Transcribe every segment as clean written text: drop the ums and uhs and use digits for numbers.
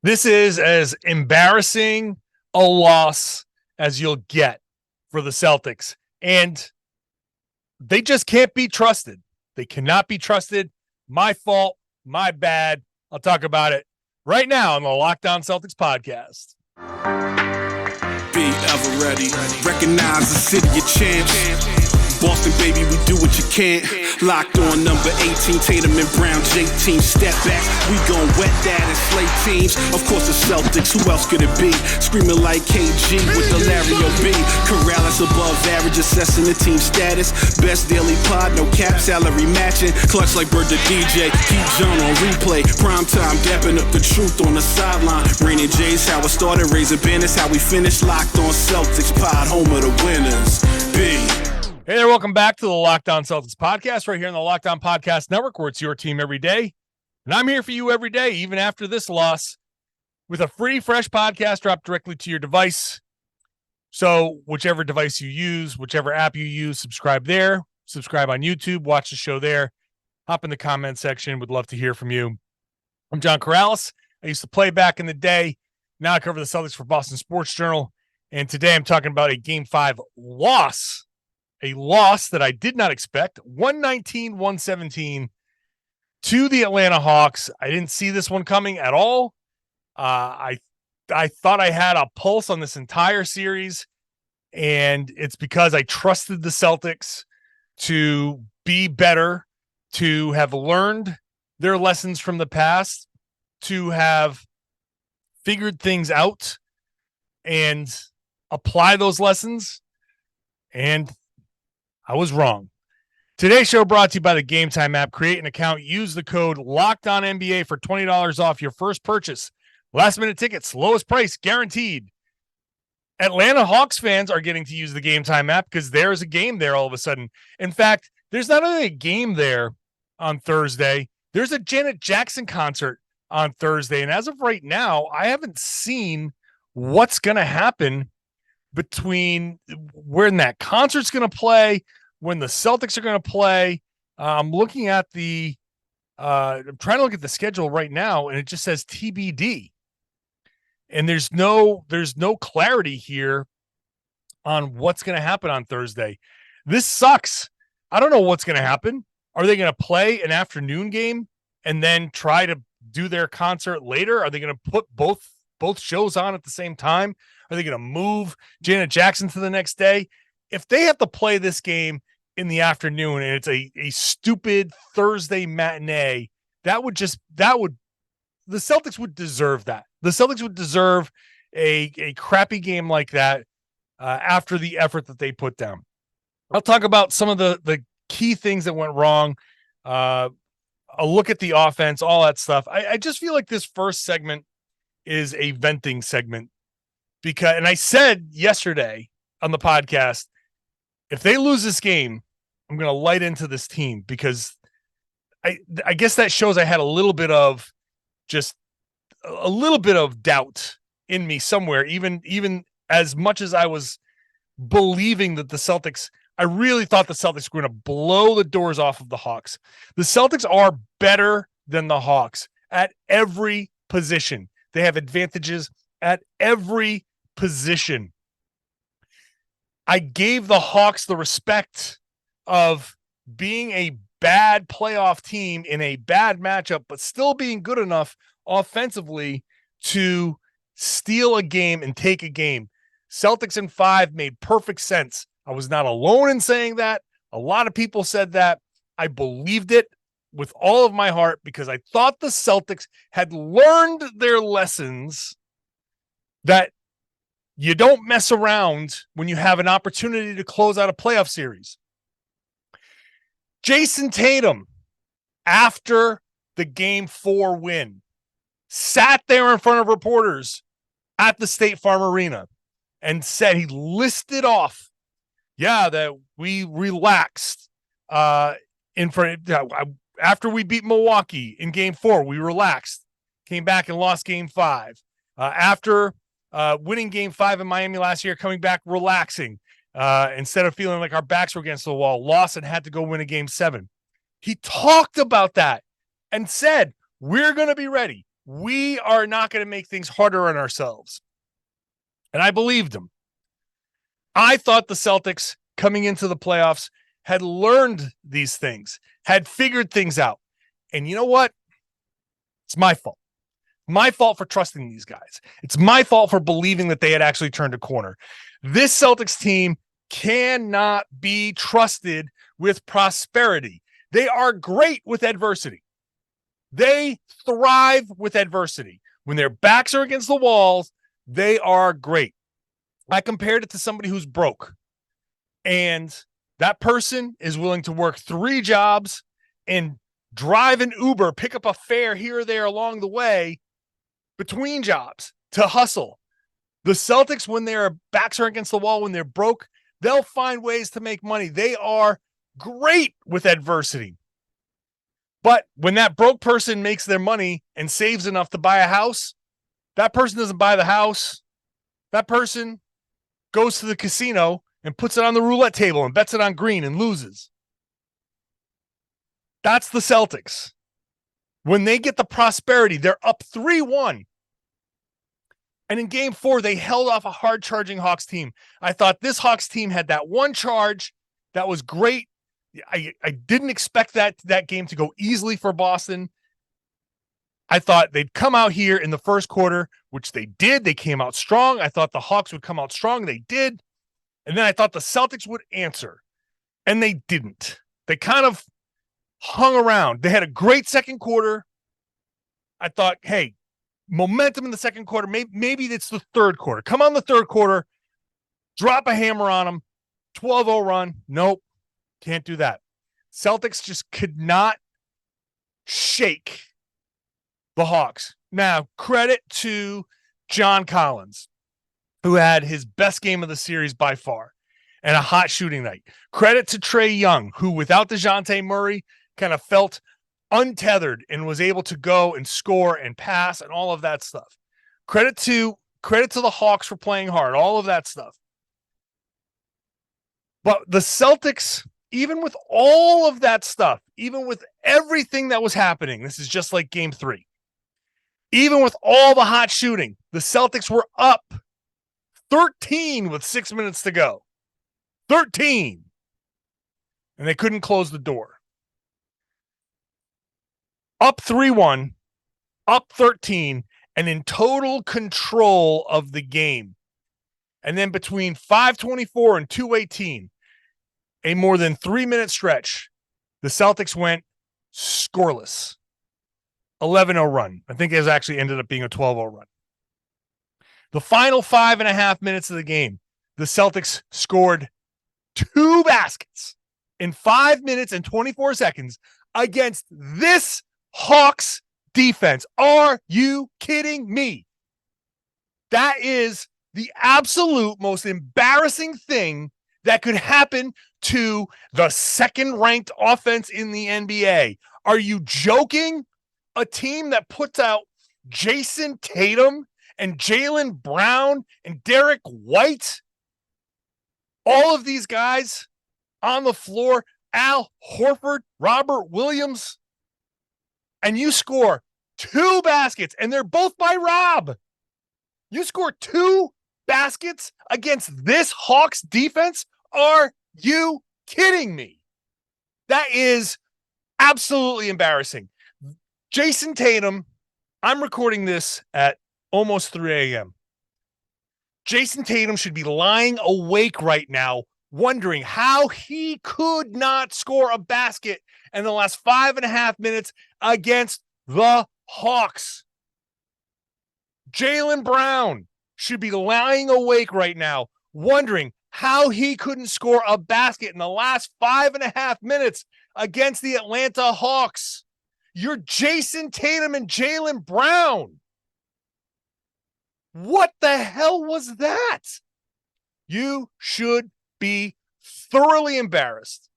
This is as embarrassing a loss as you'll get for the Celtics. And they just can't be trusted. They cannot be trusted. My fault. My bad. I'll talk about it right now on the Locked On Celtics podcast. Be ever ready. Recognize the city of champs. Boston, baby, we do what you can't. Locked on number 18, Tatum and Brown, J-team, step back. We gon' wet that and slay teams. Of course, the Celtics, who else could it be? Screaming like KG with the Larry O.B. Karalis above average, assessing the team status. Best daily pod, no cap, salary matching. Clutch like Bird the DJ, keep John on replay. Prime time, dapping up the truth on the sideline. Raining J's, how it started, raising banners, how we finished. Locked on Celtics pod, home of the winners. B. Hey there, welcome back to the Locked On Celtics podcast right here on the Locked On Podcast Network, where it's your team every day. And I'm here for you every day, even after this loss, with a free, fresh podcast dropped directly to your device. So whichever device you use, whichever app you use, subscribe there. Subscribe on YouTube, watch the show there. Hop in the comment section. Would love to hear from you. I'm John Karalis. I used to play back in the day. Now I cover the Celtics for Boston Sports Journal. And today I'm talking about a Game 5 loss. A loss that I did not expect, 119-117 to the Atlanta Hawks. I didn't see this one coming at all. I thought I had a pulse on this entire series, and it's because I trusted the Celtics to be better, to have learned their lessons from the past, to have figured things out and apply those lessons. And I was wrong. Today's show brought to you by the Game Time app. Create an account. Use the code LOCKEDONNBA for $20 off your first purchase. Last-minute tickets, lowest price, guaranteed. Atlanta Hawks fans are getting to use the Game Time app because there's a game there all of a sudden. In fact, there's not only a game there on Thursday, there's a Janet Jackson concert on Thursday. And as of right now, I haven't seen what's going to happen between when that concert's going to play, when the Celtics are going to play. I'm looking at I'm trying to look at the schedule right now, and it just says TBD. And there's no clarity here on what's going to happen on Thursday. This sucks. I don't know what's going to happen. Are they going to play an afternoon game and then try to do their concert later? Are they going to put both shows on at the same time? Are they going to move Janet Jackson to the next day? If they have to play this game in the afternoon and it's a stupid Thursday matinee, the Celtics would deserve that. The Celtics would deserve a crappy game like that after the effort that they put down. I'll talk about some of the key things that went wrong. I'll look at the offense, all that stuff. I just feel like this first segment is a venting segment. And I said yesterday on the podcast, if they lose this game, I'm going to light into this team, because I guess that shows I had a little bit of doubt in me somewhere, even as much as I was believing that the Celtics, I really thought the Celtics were going to blow the doors off of the Hawks. The Celtics are better than the Hawks at every position. They have advantages at every position. I gave the Hawks the respect of being a bad playoff team in a bad matchup, but still being good enough offensively to steal a game and take a game. Celtics in 5 made perfect sense. I was not alone in saying that. A lot of people said that. I believed it with all of my heart because I thought the Celtics had learned their lessons, that you don't mess around when you have an opportunity to close out a playoff series. Jayson Tatum, after the Game 4 win, sat there in front of reporters at the State Farm Arena and said, he listed off, that we relaxed after we beat Milwaukee in Game 4, we relaxed, came back and lost Game 5. After winning Game 5 in Miami last year, coming back, relaxing, instead of feeling like our backs were against the wall, lost and had to go win a Game 7. He talked about that and said, we're going to be ready. we are not going to make things harder on ourselves. And I believed him. I thought the Celtics coming into the playoffs had learned these things, had figured things out. And you know what? It's my fault. My fault for trusting these guys. It's my fault for believing that they had actually turned a corner. This Celtics team cannot be trusted with prosperity. They are great with adversity. They thrive with adversity. When their backs are against the walls, they are great. I compared it to somebody who's broke. And that person is willing to work 3 jobs and drive an Uber, pick up a fare here or there along the way between jobs to hustle. The Celtics, when their backs are against the wall, when they're broke, they'll find ways to make money. They are great with adversity. But when that broke person makes their money and saves enough to buy a house, that person doesn't buy the house. That person goes to the casino and puts it on the roulette table and bets it on green and loses. That's the Celtics. When they get the prosperity, they're up 3-1. And in game 4, they held off a hard-charging Hawks team. I thought this Hawks team had that one charge that was great. I didn't expect that game to go easily for Boston. I thought they'd come out here in the first quarter, which they did. They came out strong. I thought the Hawks would come out strong. They did. And then I thought the Celtics would answer. And they didn't. They kind of hung around. They had a great second quarter. I thought, hey, momentum in the second quarter. Maybe it's the third quarter. Come on the third quarter. Drop a hammer on them. 12-0 run. Nope. Can't do that. Celtics just could not shake the Hawks. Now, credit to John Collins, who had his best game of the series by far and a hot shooting night. Credit to Trae Young, who without DeJounte Murray kind of felt untethered and was able to go and score and pass and all of that stuff. Credit to the Hawks for playing hard, all of that stuff. But the Celtics, even with all of that stuff, even with everything that was happening, this is just like game 3. Even with all the hot shooting, the Celtics were up 13 with 6 minutes to go. 13. And they couldn't close the door. Up 3-1, up 13, and in total control of the game. And then between 5:24 and 2:18, a more than 3-minute stretch, the Celtics went scoreless. 11-0 run. I think it actually ended up being a 12-0 run. The final 5.5 minutes of the game, the Celtics scored 2 baskets in 5 minutes and 24 seconds against this Hawks defense. Are you kidding me? That is the absolute most embarrassing thing that could happen to the second-ranked offense in the NBA. Are you joking? A team that puts out Jayson Tatum and Jaylen Brown and Derek White, all of these guys on the floor, Al Horford, Robert Williams, and you score 2 baskets, and they're both by Rob. You score 2 baskets against this Hawks defense? Are you kidding me? That is absolutely embarrassing. Jayson Tatum, I'm recording this at almost 3 a.m. Jayson Tatum should be lying awake right now, wondering how he could not score a basket in the last 5.5 minutes against the Hawks. Jaylen Brown should be lying awake right now, wondering how he couldn't score a basket in the last 5.5 minutes against the Atlanta Hawks. You're Jayson Tatum and Jaylen Brown. What the hell was that? You should be thoroughly embarrassed.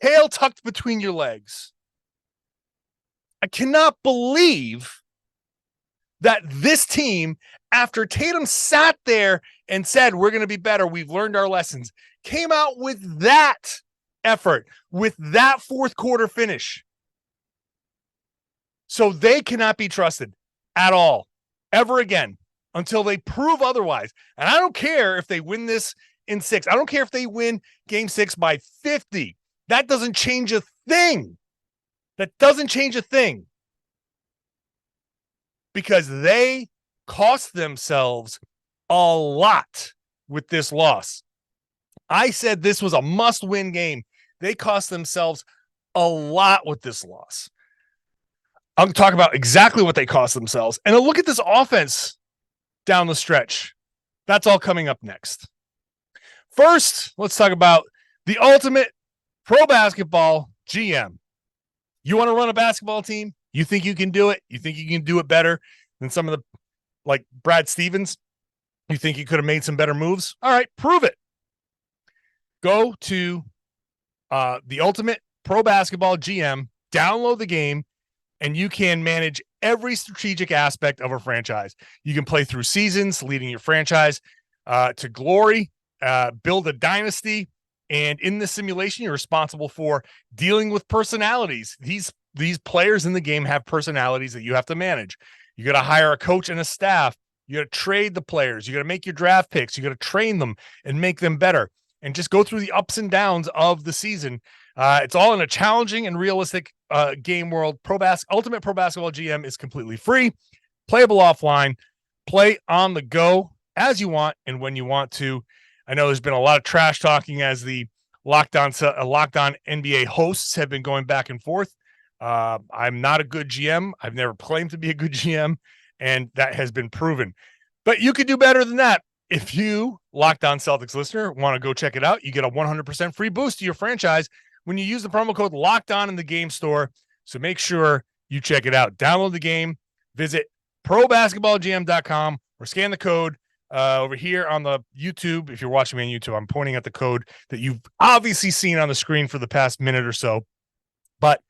Tail tucked between your legs. I cannot believe that this team, after Tatum sat there and said, we're going to be better, we've learned our lessons, came out with that effort, with that fourth quarter finish. So they cannot be trusted at all, ever again, until they prove otherwise. And I don't care if they win this in 6. I don't care if they win game 6 by 50. That doesn't change a thing. That doesn't change a thing. Because they cost themselves a lot with this loss. I said this was a must-win game. They cost themselves a lot with this loss. I'll talk about exactly what they cost themselves. And a look at this offense down the stretch. That's all coming up next. First, let's talk about the ultimate pro basketball GM. You want to run a basketball team? You think you can do it? You think you can do it better than some of the, like Brad Stevens? You think you could have made some better moves? All right, prove it. Go to the ultimate pro basketball GM, download the game, and you can manage every strategic aspect of a franchise. You can play through seasons, leading your franchise to glory, build a dynasty. And in the simulation, you're responsible for dealing with personalities. These players in the game have personalities that you have to manage. You got to hire a coach and a staff. You got to trade the players. You got to make your draft picks. You got to train them and make them better, and just go through the ups and downs of the season. It's all in a challenging and realistic game world. Ultimate Pro Basketball GM is completely free, playable offline, play on the go as you want and when you want to. I know there's been a lot of trash talking as the Locked On NBA hosts have been going back and forth. I'm not a good GM. I've never claimed to be a good GM, and that has been proven. But you could do better than that. If you, Locked On Celtics listener, want to go check it out, you get a 100% free boost to your franchise when you use the promo code Locked On in the game store. So make sure you check it out. Download the game, visit probasketballgm.com, or scan the code over here on the YouTube. If you're watching me on YouTube, I'm pointing at the code that you've obviously seen on the screen for the past minute or so. But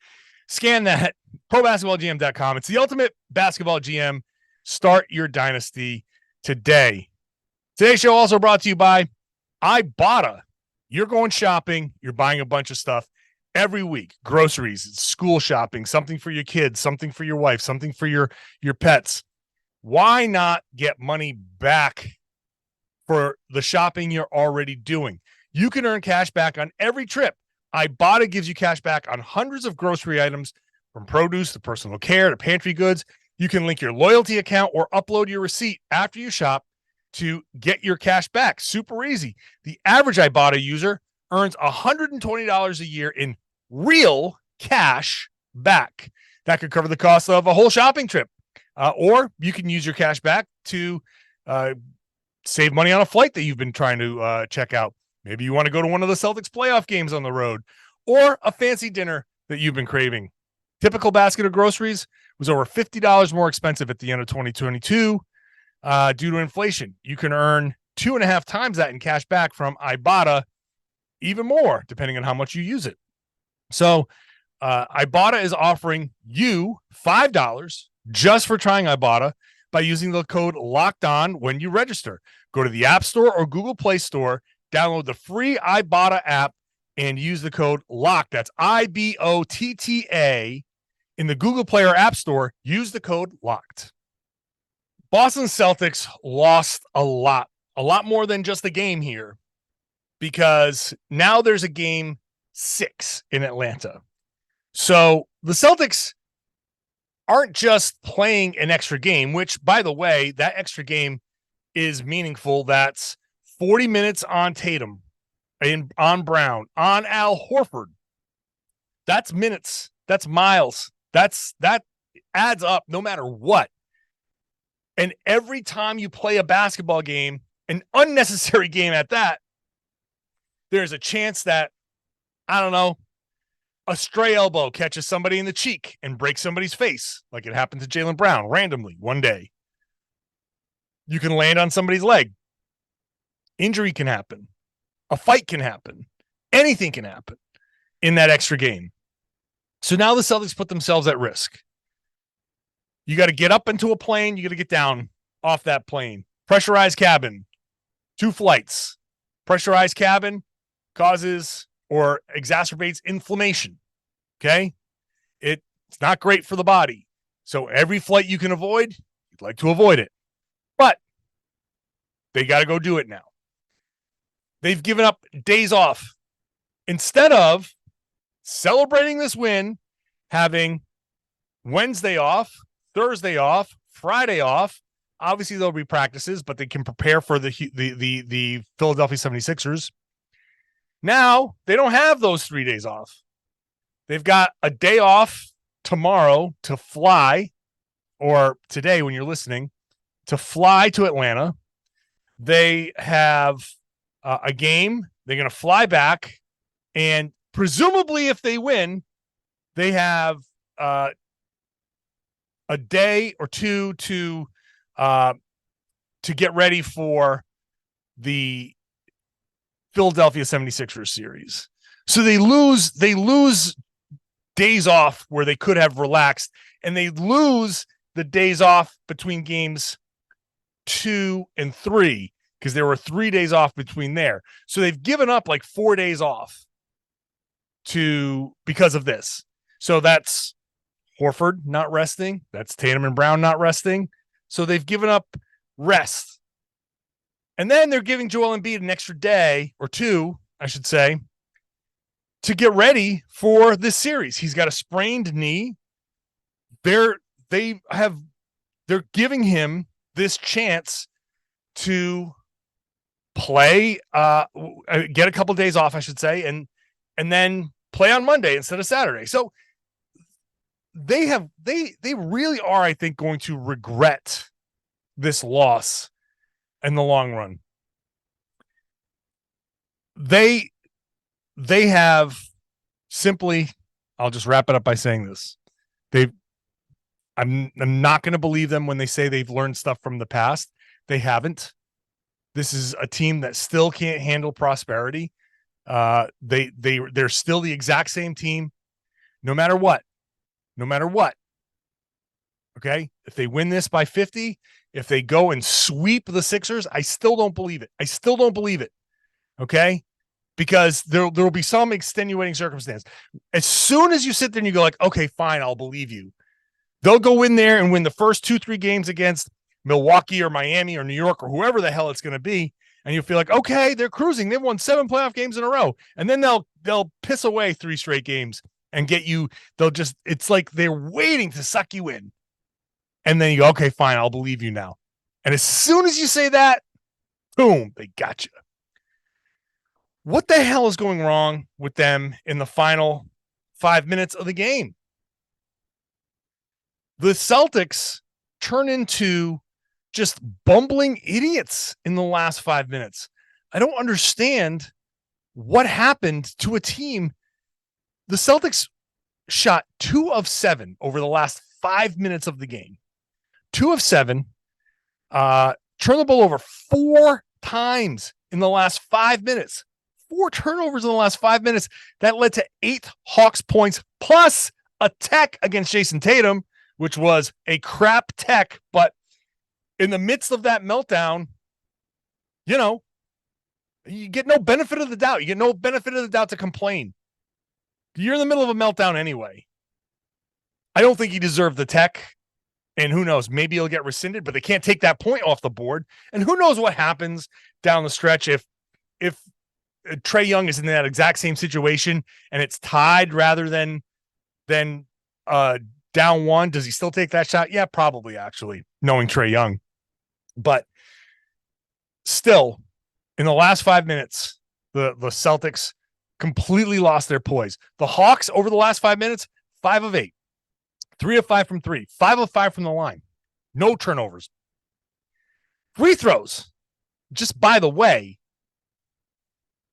scan that, probasketballgm.com. It's the ultimate basketball GM. Start your dynasty today. Today's show also brought to you by Ibotta. You're going shopping. You're buying a bunch of stuff every week. Groceries, school shopping, something for your kids, something for your wife, something for your pets. Why not get money back for the shopping you're already doing? You can earn cash back on every trip. Ibotta gives you cash back on hundreds of grocery items, from produce to personal care to pantry goods. You can link your loyalty account or upload your receipt after you shop to get your cash back. Super easy. The average Ibotta user earns $120 a year in real cash back. That could cover the cost of a whole shopping trip. Or you can use your cash back to save money on a flight that you've been trying to check out. Maybe you want to go to one of the Celtics playoff games on the road, or a fancy dinner that you've been craving. Typical basket of groceries was over $50 more expensive at the end of 2022 due to inflation. You can earn 2.5 times that in cash back from Ibotta, even more, depending on how much you use it. So Ibotta is offering you $5 just for trying Ibotta by using the code Locked On when you register. Go to the App Store or Google Play Store, download the free Ibotta app, and use the code LOCKED. That's IBOTTA in the Google Play or App Store. Use the code LOCKED. Boston Celtics lost a lot more than just a game here, because now there's a game 6 in Atlanta. So the Celtics aren't just playing an extra game, which, by the way, that extra game is meaningful. That's 40 minutes on Tatum, on Brown, on Al Horford. That's minutes. That's miles. That adds up no matter what. And every time you play a basketball game, an unnecessary game at that, there's a chance that, I don't know, a stray elbow catches somebody in the cheek and breaks somebody's face, like it happened to Jaylen Brown randomly one day. You can land on somebody's leg. Injury can happen. A fight can happen. Anything can happen in that extra game. So now the Celtics put themselves at risk. You got to get up into a plane. You got to get down off that plane. Pressurized cabin. 2 flights. Pressurized cabin causes or exacerbates inflammation. Okay? It's not great for the body. So every flight you can avoid, you'd like to avoid it. But they got to go do it now. They've given up days off. Instead of celebrating this win, having Wednesday off, Thursday off, Friday off. Obviously, there'll be practices, but they can prepare for the Philadelphia 76ers. Now, they don't have those 3 days off. They've got a day off tomorrow to fly, or today when you're listening, to fly to Atlanta. They have a game. They're going to fly back, and presumably if they win, they have a day or two to get ready for the Philadelphia 76ers series. So they lose days off where they could have relaxed, and they lose the days off between games 2 and 3 because there were 3 days off between there. So they've given up like 4 days off because of this. So that's Horford not resting. That's Tatum and Brown not resting. So they've given up rest. And then they're giving Joel Embiid an extra day or 2, I should say, to get ready for this series. He's got a sprained knee. They're giving him this chance to play, get a couple of days off, I should say, and then play on Monday instead of Saturday. So they really are, I think, going to regret this loss in the long run. They have simply, I'll just wrap it up by saying this. I'm not going to believe them when they say they've learned stuff from the past. They haven't. This is a team that still can't handle prosperity. They're still the exact same team, no matter what. Okay. If they win this by 50, if they go and sweep the Sixers, I still don't believe it. Okay. Because there will be some extenuating circumstance. As soon as you sit there and you go like, okay, fine, I'll believe you. They'll go in there and win the first 2-3 games against Milwaukee or Miami or New York or whoever the hell it's going to be. And you feel like, okay, they're cruising. They've won 7 playoff games in a row. And then they'll piss away 3 straight games and get you. It's like they're waiting to suck you in. And then you go, okay, fine, I'll believe you now. And as soon as you say that, boom, they got you. What the hell is going wrong with them in the final 5 minutes of the game? The Celtics turn into just bumbling idiots in the last 5 minutes. I don't understand what happened to a team. The Celtics shot 2 of 7 over the last 5 minutes of the game. 2 of 7. Turned the ball over 4 times in the last 5 minutes. 4 turnovers in the last 5 minutes. That led to 8 Hawks points plus a tech against Jayson Tatum, which was a crap tech. But in the midst of that meltdown, you get no benefit of the doubt. You get no benefit of the doubt to complain. You're in the middle of a meltdown anyway. I don't think he deserved the tech. And who knows, maybe he'll get rescinded, but they can't take that point off the board. And who knows what happens down the stretch if Trae Young is in that exact same situation and it's tied rather than down 1. Does he still take that shot? Yeah, probably, actually, knowing Trae Young. But still, in the last 5 minutes, the Celtics completely lost their poise. The Hawks, over the last 5 minutes, 5 of 8. 3 of 5 from 3. 5 of 5 from the line. No turnovers. Free throws. Just by the way,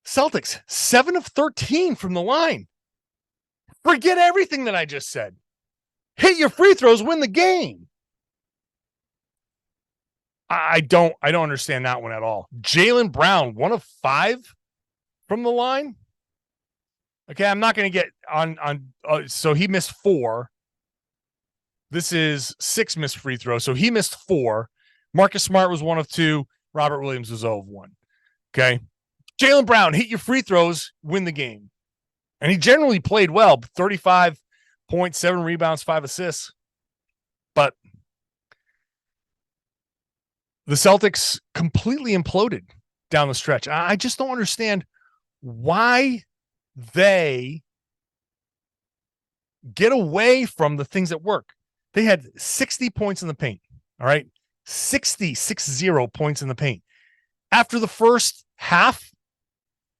Celtics, 7 of 13 from the line. Forget everything that I just said. Hit your free throws, win the game. I don't understand that one at all. Jaylen Brown, 1 of 5 from the line. Okay, I'm not going to get on. So he missed 4. This is 6 missed free throws. So he missed 4. Marcus Smart was 1 of 2. Robert Williams was 0 of 1. Okay. Jaylen Brown, hit your free throws, win the game. And he generally played well. 35 points, 7 rebounds, 5 assists. the Celtics completely imploded down the stretch. I just don't understand why they get away from the things that work. They had 60 points in the paint. All right. 60 points in the paint. After the first half,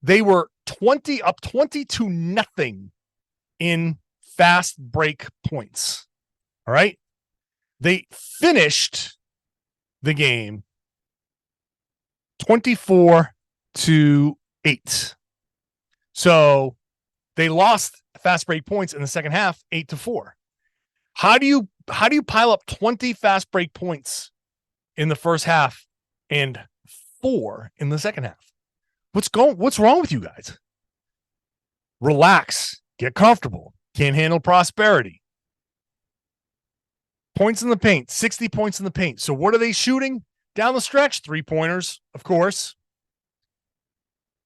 they were 20-0 in fast break points. All right. They finished the game 24-8. So they lost fast break points in the second half, 8-4. How do you pile up 20 fast break points in the first half and 4 in the second half? What's wrong with you guys? Relax, get comfortable. Can't handle prosperity. Points in the paint, 60 points in the paint. So what are they shooting down the stretch? 3-pointers, of course.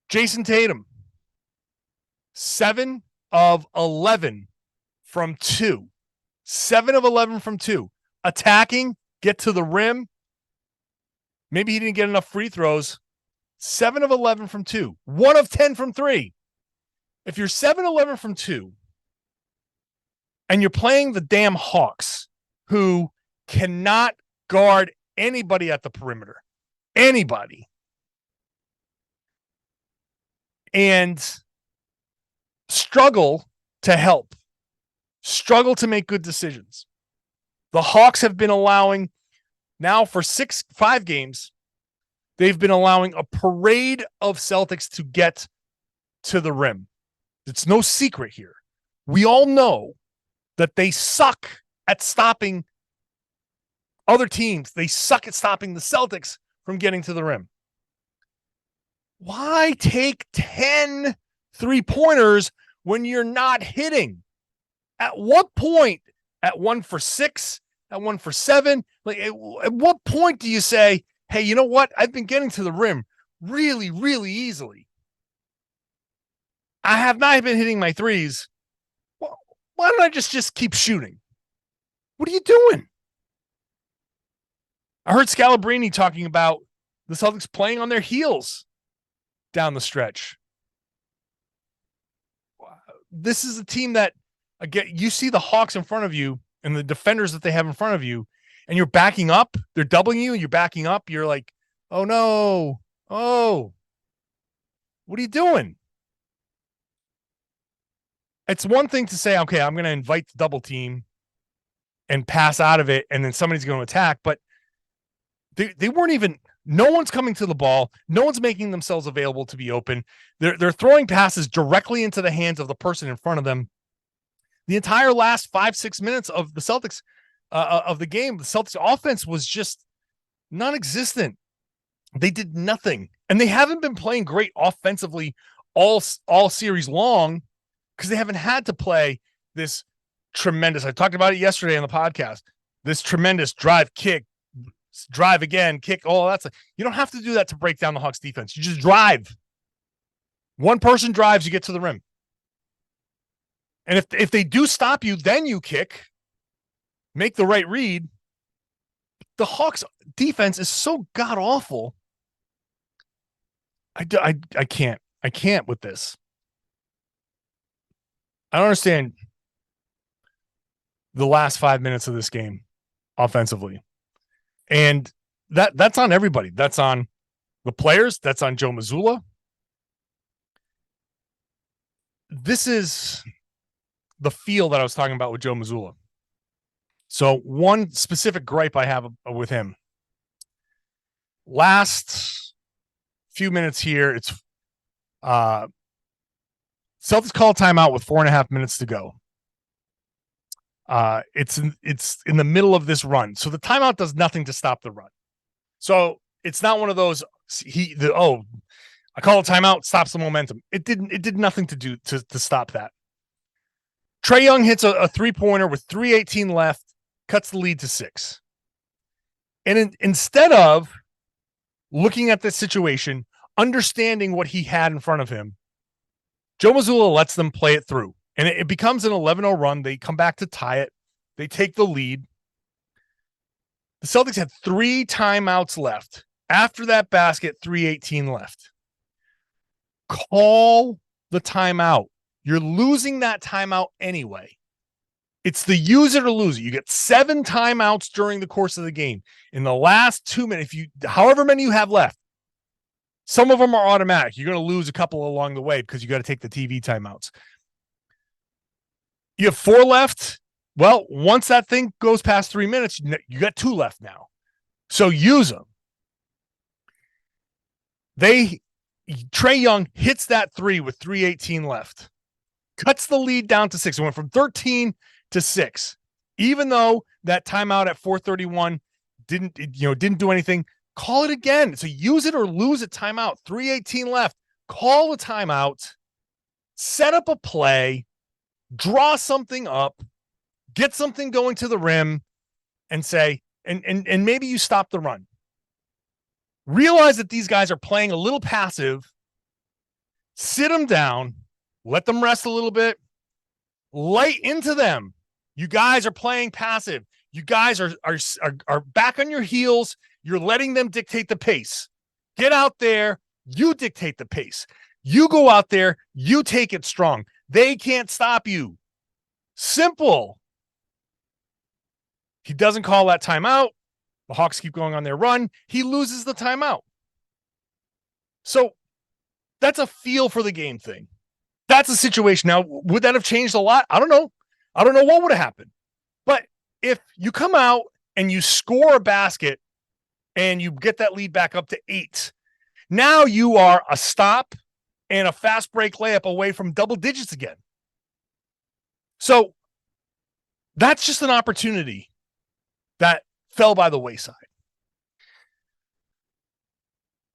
Jayson Tatum, 7 of 11 from 2. 7 of 11 from 2. Attacking, get to the rim. Maybe he didn't get enough free throws. 7 of 11 from 2. 1 of 10 from 3. If you're 7-11 from 2 and you're playing the damn Hawks, who cannot guard anybody at the perimeter, anybody, and struggle to help, struggle to make good decisions. The Hawks have been allowing, now for 5 games, they've been allowing a parade of Celtics to get to the rim. It's no secret here. We all know that they suck at stopping other teams. They suck at stopping the Celtics from getting to the rim. Why take 10 3-pointers when you're not hitting? At what point, at 1 for 6, at 1 for 7, like at what point do you say, hey, you know what? I've been getting to the rim really, really easily. I have not been hitting my threes. Well, why don't I just keep shooting? What are you doing? I heard Scalabrini talking about the Celtics playing on their heels down the stretch. This is a team that, again, you see the Hawks in front of you and the defenders that they have in front of you, and you're backing up. They're doubling you, and you're backing up. You're like, oh, no. Oh, what are you doing? It's one thing to say, okay, I'm going to invite the double team and pass out of it, and then somebody's going to attack, but they weren't even, no one's coming to the ball. No one's making themselves available to be open. They're throwing passes directly into the hands of the person in front of them. The entire last 5-6 minutes of the Celtics of the game, the Celtics offense was just non-existent. They did nothing, and they haven't been playing great offensively all series long because they haven't had to play this tremendous. I talked about it yesterday on the podcast. This tremendous drive, kick, drive again, kick. Oh, you don't have to do that to break down the Hawks defense. You just drive. One person drives, you get to the rim. And if they do stop you, then you kick, make the right read. The Hawks defense is so god awful. I can't with this. I don't understand the last 5 minutes of this game offensively. And that's on everybody. That's on the players. That's on Joe Mazzulla. This is the feel that I was talking about with Joe Mazzulla. So one specific gripe I have with him. Last few minutes here, it's Celtics call a timeout with 4.5 minutes to go. It's in the middle of this run. So the timeout does nothing to stop the run. So it's not one of those I call a timeout, stops the momentum. It did nothing to do to stop that. Trae Young hits a 3-pointer with 3:18 left, cuts the lead to 6. And instead of looking at this situation, understanding what he had in front of him, Joe Mazzulla lets them play it through. And it becomes an 11-0 run. They come back to tie it. They take the lead. The Celtics had 3 timeouts left. After that basket, 3:18 left. Call the timeout. You're losing that timeout anyway. It's the use it or lose it. You get 7 timeouts during the course of the game. In the last 2 minutes, however many you have left, some of them are automatic. You're going to lose a couple along the way because you got to take the TV timeouts. You have 4 left. Well, once that thing goes past 3 minutes, you got 2 left now. So use them. Trae Young hits that 3 with 3:18 left. Cuts the lead down to 6. It went from 13 to 6. Even though that timeout at 4:31 didn't do anything, call it again. So use it or lose it timeout. 3:18 left. Call a timeout. Set up a play. Draw something up. Get something going to the rim and say, and maybe you stop the run. Realize that these guys are playing a little passive. Sit them down. Let them rest a little bit. Light into them. You guys are playing passive. You guys are back on your heels. You're letting them dictate the pace. Get out there. You dictate the pace. You go out there. You take it strong. They can't stop you. Simple. He doesn't call that timeout. The Hawks keep going on their run. He loses the timeout. So that's a feel for the game thing. That's a situation. Now, would that have changed a lot? I don't know. I don't know what would have happened. But if you come out and you score a basket and you get that lead back up to 8, now you are a stop and a fast break layup away from double digits again. So that's just an opportunity that fell by the wayside.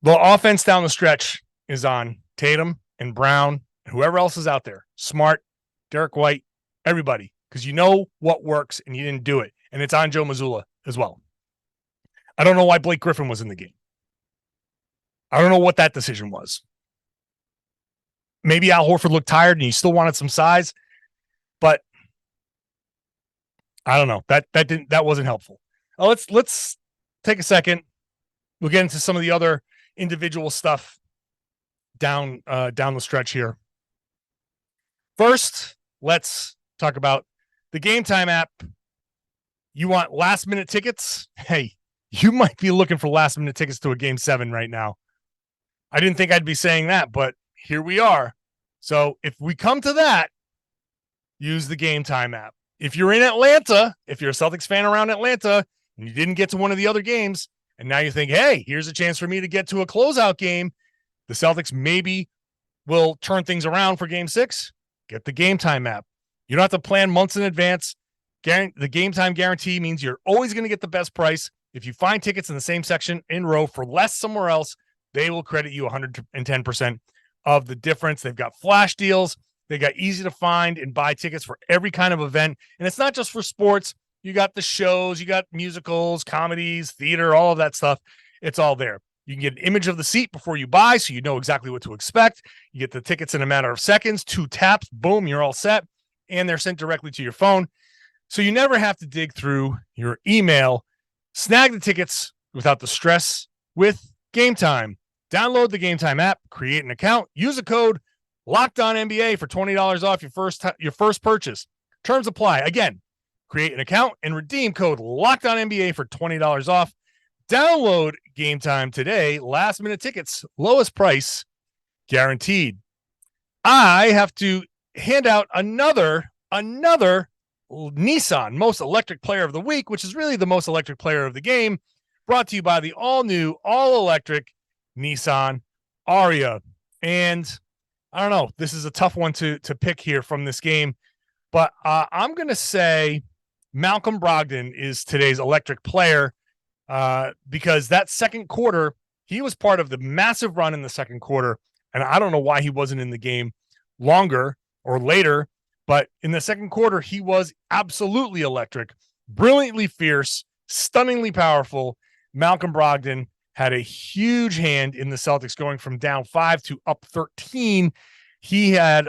The offense down the stretch is on Tatum and Brown and whoever else is out there. Smart, Derek White, everybody, because you know what works and you didn't do it. And it's on Joe Mazzulla as well. I don't know why Blake Griffin was in the game. I don't know what that decision was. Maybe Al Horford looked tired and he still wanted some size, but I don't know. That wasn't helpful. Let's take a second. We'll get into some of the other individual stuff down the stretch here. First, let's talk about the Game Time app. You want last minute tickets? Hey, you might be looking for last minute tickets to a Game 7 right now. I didn't think I'd be saying that, but here we are. So if we come to that, use the Game Time app. If you're in Atlanta, if you're a Celtics fan around Atlanta and you didn't get to one of the other games, and now you think, hey, here's a chance for me to get to a closeout game, the Celtics maybe will turn things around for Game 6. Get the Game Time app. You don't have to plan months in advance. The Game Time guarantee means you're always going to get the best price. If you find tickets in the same section in row for less somewhere else, they will credit you 110% of the difference. They've got flash deals. They got easy to find and buy tickets for every kind of event. And it's not just for sports. You got the shows, you got musicals, comedies, theater, all of that stuff. It's all there. You can get an image of the seat before you buy, so you know exactly what to expect. You get the tickets in a matter of seconds, 2 taps, boom, you're all set. And they're sent directly to your phone. So you never have to dig through your email. Snag the tickets without the stress with Game Time. Download the Game Time app, create an account, use a code LOCKEDONNBA for $20 off your first purchase. Terms apply. Again, create an account and redeem code LOCKEDONNBA for $20 off. Download Game Time today. Last minute tickets, lowest price guaranteed. I have to hand out another Nissan Most Electric Player of the Week, which is really the most electric player of the game, brought to you by the all-new, all-electric Nissan Ariya. And I don't know, this is a tough one to pick here from this game, but I'm going to say Malcolm Brogdon is today's electric player because that second quarter, he was part of the massive run in the second quarter, and I don't know why he wasn't in the game longer or later, but in the second quarter, he was absolutely electric, brilliantly fierce, stunningly powerful. Malcolm Brogdon had a huge hand in the Celtics going from down 5 to up 13. He had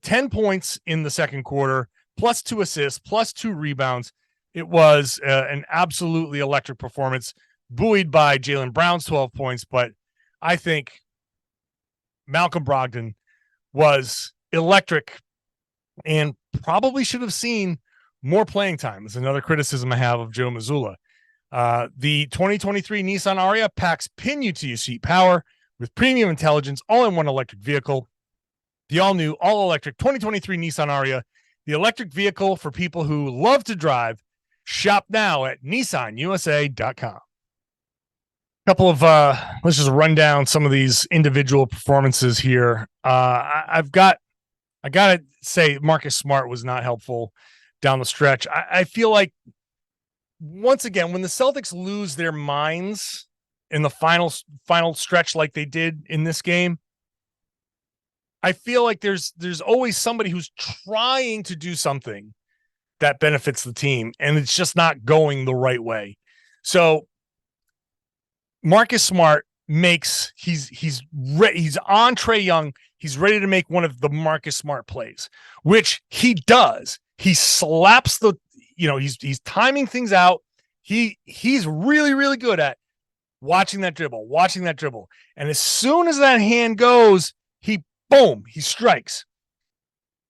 10 points in the second quarter, plus 2 assists, plus 2 rebounds. It was an absolutely electric performance, buoyed by Jaylen Brown's 12 points. But I think Malcolm Brogdon was electric and probably should have seen more playing time. Is another criticism I have of Joe Mazzulla. The 2023 Nissan Ariya packs pin you to your seat power with premium intelligence, all in one electric vehicle. The all-new, all-electric 2023 Nissan Ariya, the electric vehicle for people who love to drive. Shop now at nissanusa.com. Couple of let's just run down some of these individual performances here. I gotta say Marcus Smart was not helpful down the stretch. I feel like once again, when the Celtics lose their minds in the final stretch like they did in this game, I feel like there's always somebody who's trying to do something that benefits the team, and it's just not going the right way. So Marcus Smart he's on Trae Young. He's ready to make one of the Marcus Smart plays, which he does. He slaps he's timing things out. He's really, really good at watching that dribble. And as soon as that hand goes, he strikes,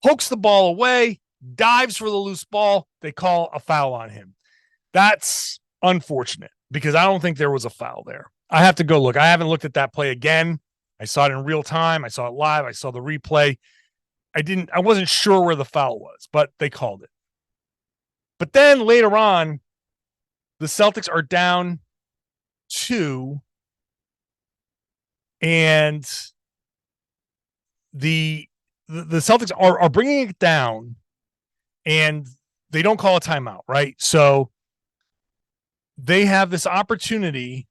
pokes the ball away, dives for the loose ball. They call a foul on him. That's unfortunate because I don't think there was a foul there. I have to go look. I haven't looked at that play again. I saw it in real time. I saw it live. I saw the replay. I wasn't sure where the foul was, but they called it. But then later on, the Celtics are down 2, and the Celtics are bringing it down, and they don't call a timeout, right? So they have this opportunity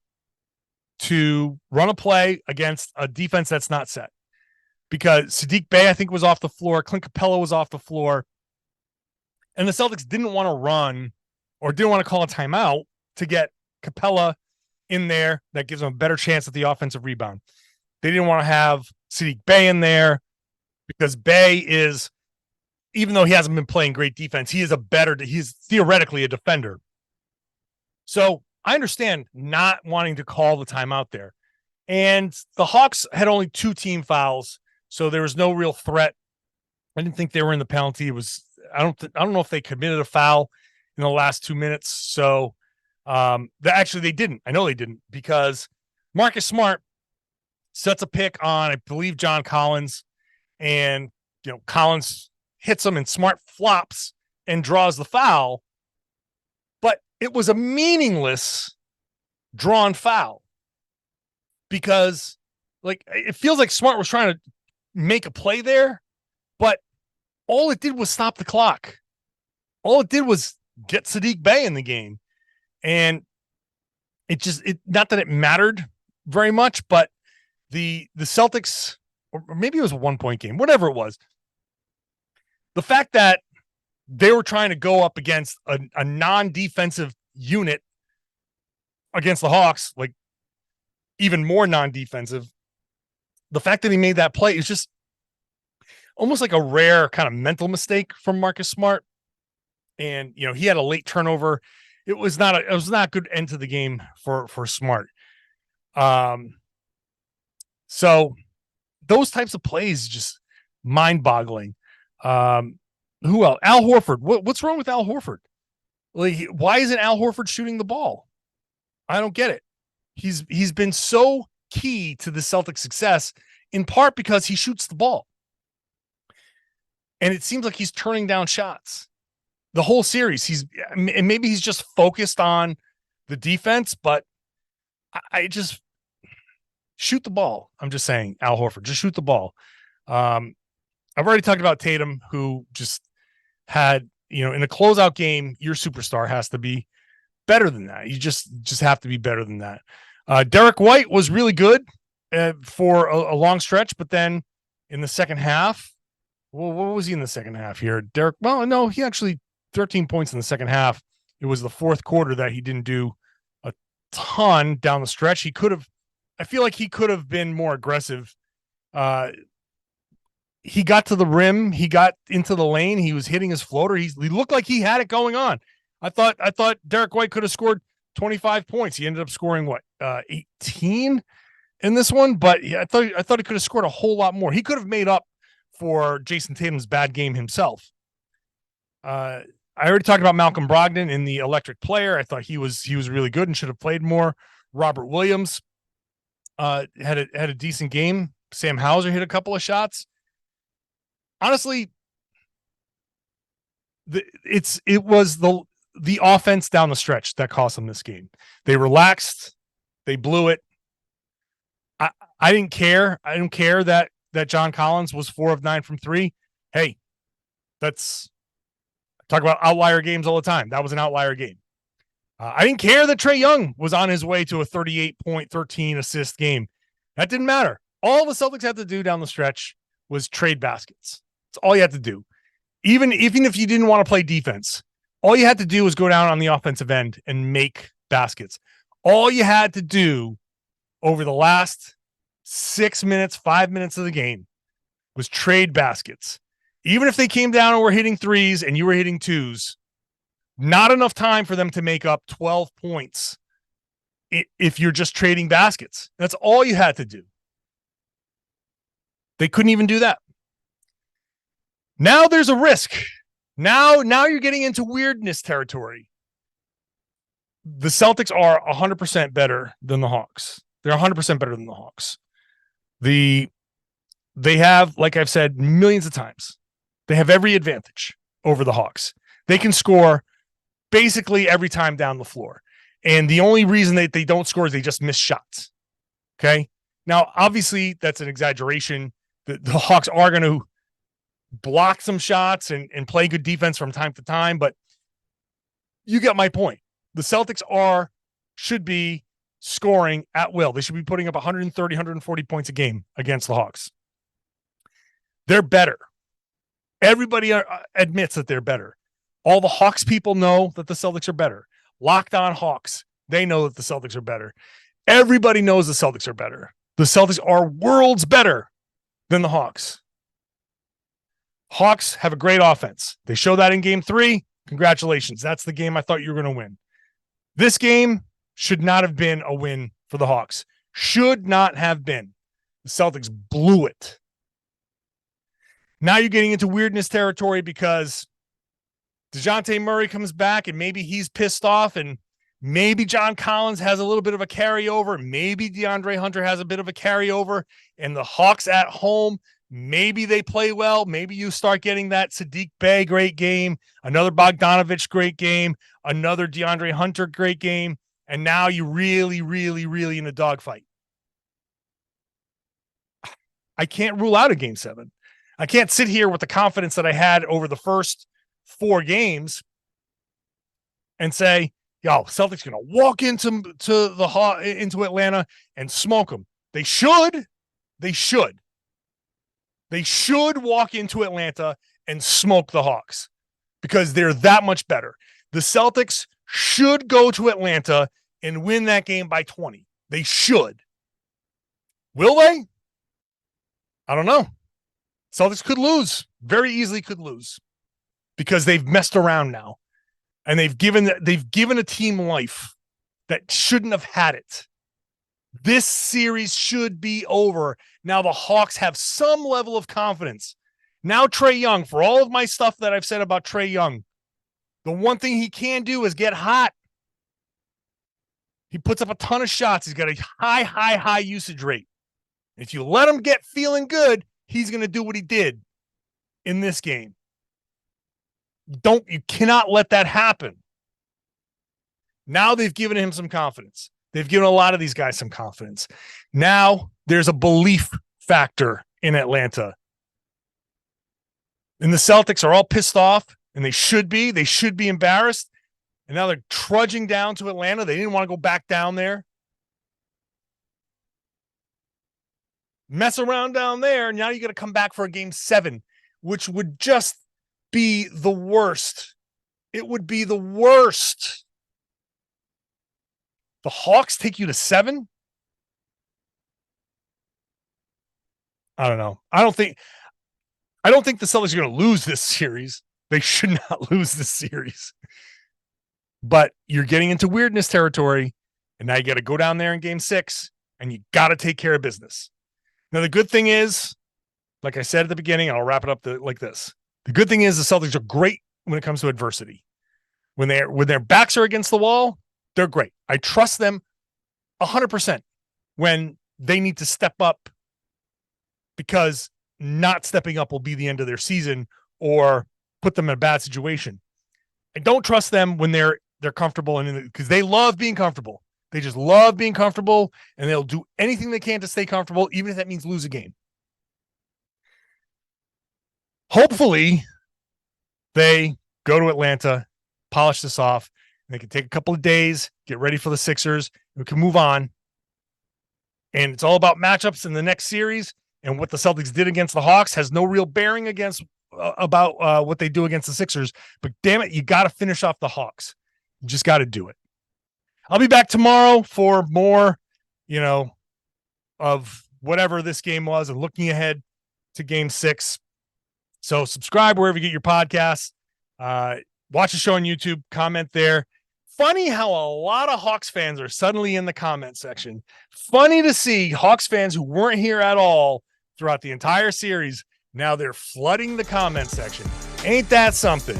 to run a play against a defense that's not set, because Saddiq Bey, I think, was off the floor. Clint Capella was off the floor. And the Celtics didn't want to run or didn't want to call a timeout to get Capella in there. That gives them a better chance at the offensive rebound. They didn't want to have Saddiq Bey in there because Bey is, even though he hasn't been playing great defense, he's theoretically a defender. So I understand not wanting to call the timeout there. And the Hawks had only 2 team fouls, so there was no real threat. I didn't think they were in the penalty. It was, I don't know if they committed a foul in the last 2 minutes. So actually they didn't. I know they didn't, because Marcus Smart sets a pick on, I believe, John Collins, and Collins hits him and Smart flops and draws the foul. But it was a meaningless drawn foul, because it feels like Smart was trying to make a play there, but all it did was stop the clock. All it did was get Saddiq Bey in the game. And not that it mattered very much, but the Celtics, or maybe it was a 1-point game, whatever it was, the fact that they were trying to go up against a non-defensive unit against the Hawks, even more non-defensive, the fact that he made that play is just almost like a rare kind of mental mistake from Marcus Smart. And, he had a late turnover. It was not a good end to the game for Smart. So those types of plays, just mind boggling. Who else? Al Horford. What's wrong with Al Horford? Why isn't Al Horford shooting the ball? I don't get it. He's been so key to the Celtics' success, in part because he shoots the ball. And it seems like he's turning down shots the whole series. Maybe he's just focused on the defense, but I just shoot the ball. I'm just saying, Al Horford, just shoot the ball. I've already talked about Tatum, who just had, in a closeout game, your superstar has to be better than that. You just have to be better than that. Derek White was really good for a long stretch, but then in the second half, well, what was he in the second half here? Derek, well, no, he actually 13 points in the second half. It was the fourth quarter that he didn't do a ton down the stretch. I feel like he could have been more aggressive. He got to the rim. He got into the lane. He was hitting his floater. He looked like he had it going on. I thought Derek White could have scored 25 points. He ended up scoring 18 in this one, but I thought he could have scored a whole lot more. He could have made up for Jayson Tatum's bad game himself. I already talked about Malcolm Brogdon in the electric player. I thought he was really good and should have played more. Robert Williams had a decent game. Sam Hauser hit a couple of shots. Honestly, it was the offense down the stretch that cost them this game. They relaxed. They blew it. I didn't care. I didn't care that John Collins was 4 of 9 from 3. Hey, that's talk about outlier games all the time. That was an outlier game. I didn't care that Trae Young was on his way to a 38-point, 13 assist game. That didn't matter. All the Celtics had to do down the stretch was trade baskets. That's all you had to do. Even if you didn't want to play defense, all you had to do was go down on the offensive end and make baskets. All you had to do over the last 6 minutes, 5 minutes of the game was trade baskets. Even if they came down and were hitting threes and you were hitting twos, not enough time for them to make up 12 points if you're just trading baskets. That's all you had to do. They couldn't even do that. Now there's a risk. Now you're getting into weirdness territory. The Celtics are 100% better than the Hawks. They're 100% better than the Hawks. They have, like I've said millions of times, they have every advantage over the Hawks. They can score basically every time down the floor. And the only reason that they don't score is they just miss shots. Okay. Now, obviously, that's an exaggeration. The Hawks are going to block some shots and play good defense from time to time, but you get my point. The Celtics should be scoring at will. They should be putting up 130, 140 points a game against the Hawks. They're better. Everybody admits that they're better. All the Hawks people know that the Celtics are better. Locked on Hawks, they know that the Celtics are better. Everybody knows the Celtics are better. The Celtics are worlds better than the Hawks. Hawks have a great offense. They show that in game 3. Congratulations. That's the game I thought you were going to win. This game should not have been a win for the Hawks. Should not have been. The Celtics blew it. Now you're getting into weirdness territory because DeJounte Murray comes back and maybe he's pissed off and maybe John Collins has a little bit of a carryover. Maybe DeAndre Hunter has a bit of a carryover, and the Hawks at home, maybe they play well. Maybe you start getting that Sadiq Bey great game, another Bogdanovich great game, another DeAndre Hunter great game, and now you really, really, really in a dogfight. I can't rule out a game 7. I can't sit here with the confidence that I had over the first 4 games and say, yo, Celtics going to walk into Atlanta and smoke them. They should walk into Atlanta and smoke the Hawks because they're that much better. The Celtics should go to Atlanta and win that game by 20. They should. Will they? I don't know. Celtics could lose, very easily could lose, because they've messed around now, and they've given a team life that shouldn't have had it. This series should be over. Now the Hawks have some level of confidence. Now Trae Young, for all of my stuff that I've said about Trae Young, the one thing he can do is get hot. He puts up a ton of shots. He's got a high usage rate. If you let him get feeling good, he's going to do what he did in this game. You cannot let that happen. Now they've given him some confidence. They've given a lot of these guys some confidence. Now there's a belief factor in Atlanta. And the Celtics are all pissed off, and they should be. They should be embarrassed. And now they're trudging down to Atlanta. They didn't want to go back down there. Mess around down there, and now you got to come back for a game 7, which would just be the worst. It would be the worst. The Hawks take you to 7? I don't know. I don't think the Celtics are going to lose this series. They should not lose this series. but you're getting into weirdness territory, and now you got to go down there in game 6, and you got to take care of business. Now, the good thing is, like I said at the beginning, and I'll wrap it up like this. The good thing is the Celtics are great when it comes to adversity. When their backs are against the wall, they're great. I trust them 100% when they need to step up, because not stepping up will be the end of their season or put them in a bad situation. I don't trust them when they're comfortable, and because they love being comfortable. They just love being comfortable, and they'll do anything they can to stay comfortable, even if that means lose a game. Hopefully, they go to Atlanta, polish this off, and they can take a couple of days, get ready for the Sixers, and we can move on. And it's all about matchups in the next series, and what the Celtics did against the Hawks has no real bearing about what they do against the Sixers. But damn it, you got to finish off the Hawks. You just got to do it. I'll be back tomorrow for more, of whatever this game was, and looking ahead to game 6. So subscribe wherever you get your podcasts. Watch the show on YouTube, comment there. Funny how a lot of Hawks fans are suddenly in the comment section. Funny to see Hawks fans who weren't here at all throughout the entire series. Now they're flooding the comment section. Ain't that something?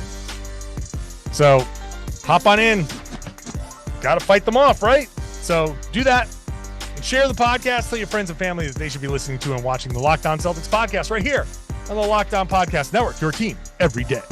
So hop on in. Got to fight them off, right? So do that and share the podcast. Tell your friends and family that they should be listening to and watching the Locked On Celtics podcast right here on the Locked On Podcast Network, your team every day.